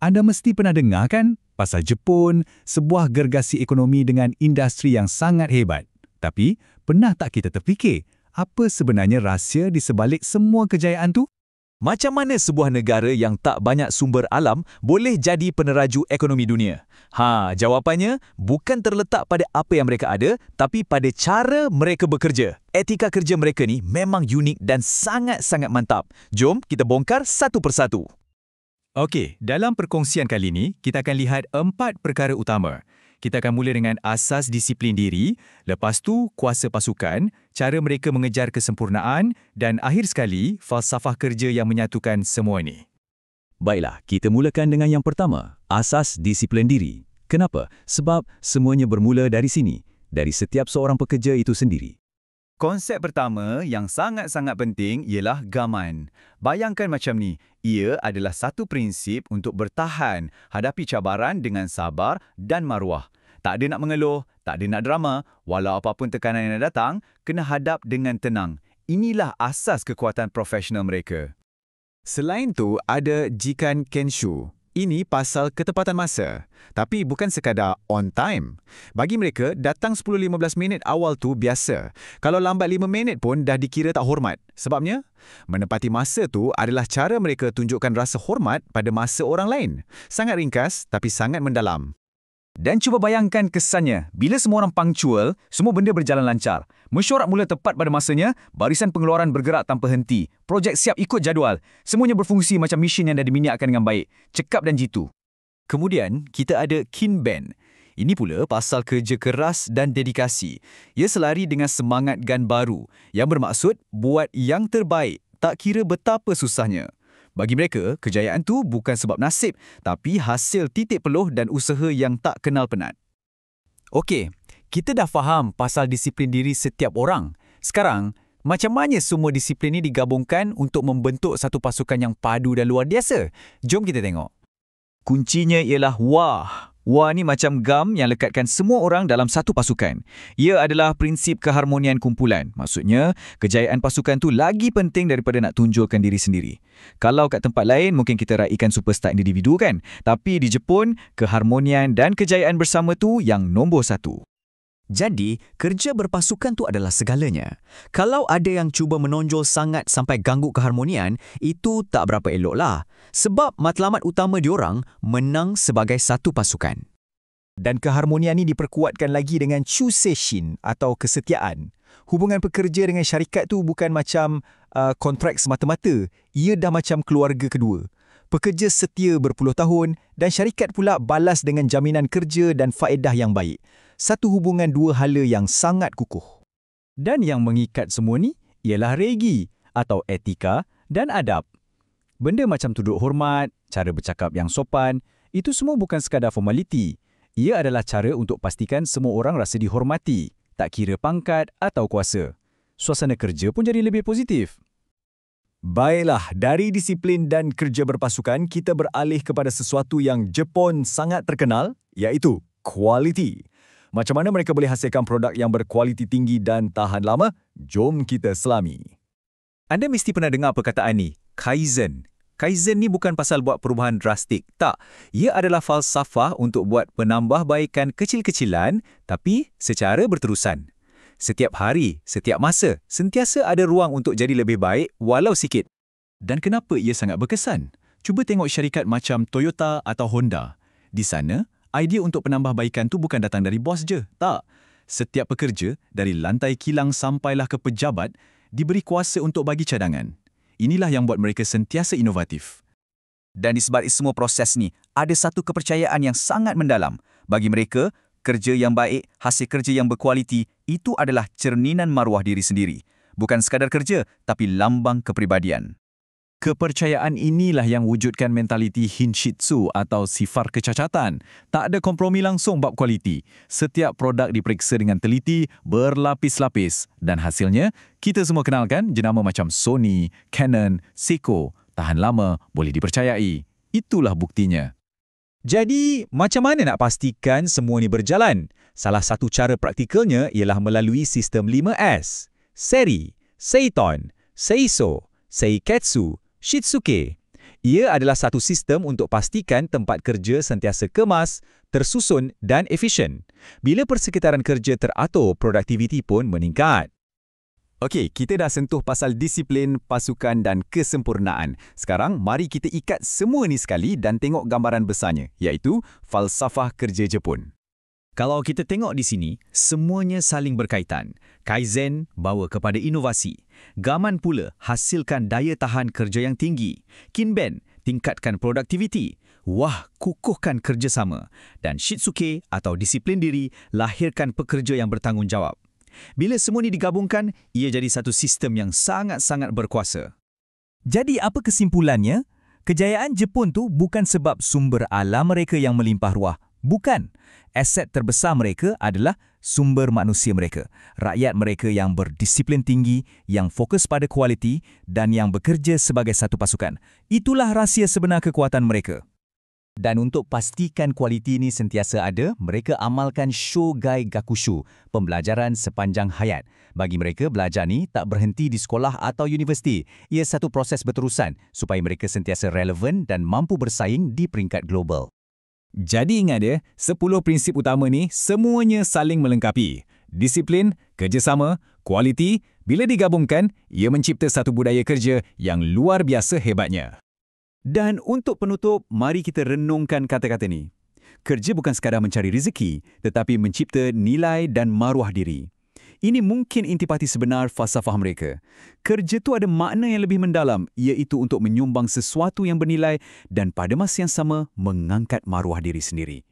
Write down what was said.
Anda mesti pernah dengar kan pasal Jepun, sebuah gergasi ekonomi dengan industri yang sangat hebat. Tapi, pernah tak kita terfikir apa sebenarnya rahsia di sebalik semua kejayaan tu? Macam mana sebuah negara yang tak banyak sumber alam boleh jadi peneraju ekonomi dunia? Jawapannya bukan terletak pada apa yang mereka ada, tapi pada cara mereka bekerja. Etika kerja mereka ni memang unik dan sangat-sangat mantap. Jom kita bongkar satu persatu. Okey, dalam perkongsian kali ini, kita akan lihat 4 perkara utama. Kita akan mula dengan asas disiplin diri, lepas tu kuasa pasukan, cara mereka mengejar kesempurnaan dan akhir sekali, falsafah kerja yang menyatukan semua ini. Baiklah, kita mulakan dengan yang pertama, asas disiplin diri. Kenapa? Sebab semuanya bermula dari sini, dari setiap seorang pekerja itu sendiri. Konsep pertama yang sangat-sangat penting ialah gaman. Bayangkan macam ni, ia adalah satu prinsip untuk bertahan hadapi cabaran dengan sabar dan maruah. Tak ada nak mengeluh, tak ada nak drama, walau apapun tekanan yang datang, kena hadap dengan tenang. Inilah asas kekuatan profesional mereka. Selain tu, ada Jikan Kenshu. Ini pasal ketepatan masa. Tapi bukan sekadar on time. Bagi mereka, datang 10-15 minit awal tu biasa. Kalau lambat 5 minit pun dah dikira tak hormat. Sebabnya, menepati masa tu adalah cara mereka tunjukkan rasa hormat pada masa orang lain. Sangat ringkas tapi sangat mendalam. Dan cuba bayangkan kesannya, bila semua orang punctual, semua benda berjalan lancar. Mesyuarat mula tepat pada masanya, barisan pengeluaran bergerak tanpa henti, projek siap ikut jadual, semuanya berfungsi macam mesin yang dah diminyakan dengan baik, cekap dan jitu. Kemudian, kita ada Kinben. Ini pula pasal kerja keras dan dedikasi. Ia selari dengan semangat gan baru, yang bermaksud buat yang terbaik, tak kira betapa susahnya. Bagi mereka, kejayaan tu bukan sebab nasib, tapi hasil titik peluh dan usaha yang tak kenal penat. Okey, kita dah faham pasal disiplin diri setiap orang. Sekarang, macam mana semua disiplin ini digabungkan untuk membentuk satu pasukan yang padu dan luar biasa? Jom kita tengok. Kuncinya ialah wah. Wah ni macam gam yang lekatkan semua orang dalam satu pasukan. Ia adalah prinsip keharmonian kumpulan. Maksudnya, kejayaan pasukan tu lagi penting daripada nak tunjulkan diri sendiri. Kalau kat tempat lain, mungkin kita raikan superstar individu kan? Tapi di Jepun, keharmonian dan kejayaan bersama tu yang nombor satu. Jadi, kerja berpasukan tu adalah segalanya. Kalau ada yang cuba menonjol sangat sampai ganggu keharmonian, itu tak berapa eloklah. Sebab matlamat utama diorang menang sebagai satu pasukan. Dan keharmonian ini diperkuatkan lagi dengan chuseshin atau kesetiaan. Hubungan pekerja dengan syarikat tu bukan macam kontrak semata-mata. Ia dah macam keluarga kedua. Pekerja setia berpuluh tahun dan syarikat pula balas dengan jaminan kerja dan faedah yang baik. Satu hubungan dua hala yang sangat kukuh. Dan yang mengikat semua ni ialah regi atau etika dan adab. Benda macam tunduk hormat, cara bercakap yang sopan, itu semua bukan sekadar formaliti. Ia adalah cara untuk pastikan semua orang rasa dihormati, tak kira pangkat atau kuasa. Suasana kerja pun jadi lebih positif. Baiklah, dari disiplin dan kerja berpasukan, kita beralih kepada sesuatu yang Jepun sangat terkenal, iaitu kualiti. Macam mana mereka boleh hasilkan produk yang berkualiti tinggi dan tahan lama? Jom kita selami. Anda mesti pernah dengar perkataan ni, Kaizen. Kaizen ni bukan pasal buat perubahan drastik. Tak, ia adalah falsafah untuk buat penambahbaikan kecil-kecilan tapi secara berterusan. Setiap hari, setiap masa, sentiasa ada ruang untuk jadi lebih baik walau sikit. Dan kenapa ia sangat berkesan? Cuba tengok syarikat macam Toyota atau Honda. Di sana, idea untuk penambahbaikan tu bukan datang dari bos je. Tak. Setiap pekerja, dari lantai kilang sampailah ke pejabat, diberi kuasa untuk bagi cadangan. Inilah yang buat mereka sentiasa inovatif. Dan di sebalik semua proses ni, ada satu kepercayaan yang sangat mendalam. Bagi mereka, kerja yang baik, hasil kerja yang berkualiti, itu adalah cerminan maruah diri sendiri. Bukan sekadar kerja, tapi lambang kepribadian. Kepercayaan inilah yang wujudkan mentaliti Hinshitsu atau sifar kecacatan. Tak ada kompromi langsung bab kualiti. Setiap produk diperiksa dengan teliti, berlapis-lapis. Dan hasilnya, kita semua kenalkan jenama macam Sony, Canon, Seiko. Tahan lama, boleh dipercayai. Itulah buktinya. Jadi, macam mana nak pastikan semua ni berjalan? Salah satu cara praktikalnya ialah melalui sistem 5S. Seri, Seiton, Seiso, Seiketsu, Shitsuke. Ia adalah satu sistem untuk pastikan tempat kerja sentiasa kemas, tersusun dan efisien. Bila persekitaran kerja teratur, produktiviti pun meningkat. Okey, kita dah sentuh pasal disiplin, pasukan dan kesempurnaan. Sekarang, mari kita ikat semua ni sekali dan tengok gambaran besarnya, iaitu falsafah kerja Jepun. Kalau kita tengok di sini, semuanya saling berkaitan. Kaizen bawa kepada inovasi. Gaman pula hasilkan daya tahan kerja yang tinggi. Kinben tingkatkan produktiviti. Wah, kukuhkan kerjasama. Dan Shitsuke atau disiplin diri lahirkan pekerja yang bertanggungjawab. Bila semua ini digabungkan, ia jadi satu sistem yang sangat-sangat berkuasa. Jadi apa kesimpulannya? Kejayaan Jepun tu bukan sebab sumber alam mereka yang melimpah ruah. Bukan. Aset terbesar mereka adalah sumber manusia mereka. Rakyat mereka yang berdisiplin tinggi, yang fokus pada kualiti dan yang bekerja sebagai satu pasukan. Itulah rahsia sebenar kekuatan mereka. Dan untuk pastikan kualiti ini sentiasa ada, mereka amalkan Shogai Gakushu, pembelajaran sepanjang hayat. Bagi mereka, belajar ni tak berhenti di sekolah atau universiti. Ia satu proses berterusan supaya mereka sentiasa relevan dan mampu bersaing di peringkat global. Jadi ingat ya, 10 prinsip utama ni semuanya saling melengkapi. Disiplin, kerjasama, kualiti, bila digabungkan, ia mencipta satu budaya kerja yang luar biasa hebatnya. Dan untuk penutup, mari kita renungkan kata-kata ni. Kerja bukan sekadar mencari rezeki, tetapi mencipta nilai dan maruah diri. Ini mungkin intipati sebenar falsafah mereka. Kerja tu ada makna yang lebih mendalam, iaitu untuk menyumbang sesuatu yang bernilai dan pada masa yang sama mengangkat maruah diri sendiri.